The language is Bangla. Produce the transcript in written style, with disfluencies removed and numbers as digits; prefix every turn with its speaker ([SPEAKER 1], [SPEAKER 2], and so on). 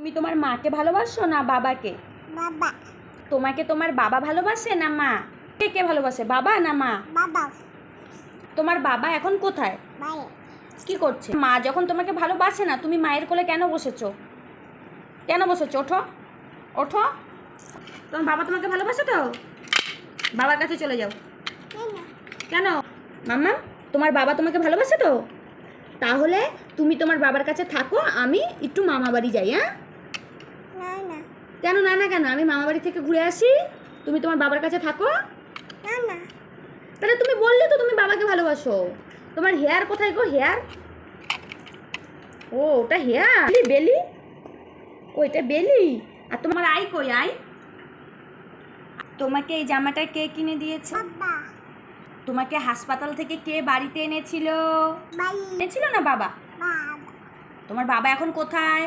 [SPEAKER 1] তুমি তোমার মাকে ভালোবাসো না বাবাকে?
[SPEAKER 2] বাবা।
[SPEAKER 1] তোমাকে তোমার বাবা ভালোবাসে না মা? কে কে ভালোবাসে, বাবা না মা?
[SPEAKER 2] বাবা।
[SPEAKER 1] তোমার বাবা এখন কোথায়,
[SPEAKER 2] বাইরে।
[SPEAKER 1] কি করছে? মা যখন তোমাকে ভালোবাসে না, তুমি মায়ের কোলে কেন বসেছো? কেন বসেছো? ওঠো, ওঠো। তোমার বাবা তোমাকে ভালোবাসে তো? বাবার কাছে চলে যাও। কেন মাম্মা? তোমার বাবা তোমাকে ভালোবাসে তো? তাহলে তুমি তোমার বাবার কাছে থাকো, আমি একটু মামা বাড়ি যাই। হ্যাঁ,
[SPEAKER 2] না না
[SPEAKER 1] কেন না না কেন? আমি মামা বাড়ি থেকে ঘুরে আসি, তুমি তোমার বাবার কাছে থাকো।
[SPEAKER 2] না না।
[SPEAKER 1] তাহলে তুমি বললে তো তুমি বাবাকে ভালোবাসো। তোমার হেয়ার কোথায় গো, হেয়ার? ও, ওটা হেয়ার, বেলি? ওইটা বেলি। আর তোমার আই কই, আই? তোমাকে এই জামাটা কে কিনে দিয়েছে?
[SPEAKER 2] বাবা।
[SPEAKER 1] তোমাকে হাসপাতাল থেকে কে বাড়িতে এনেছিল?
[SPEAKER 2] বাড়ি।
[SPEAKER 1] এনেছিল না বাবা?
[SPEAKER 2] বাবা।
[SPEAKER 1] তোমার বাবা এখন কোথায়?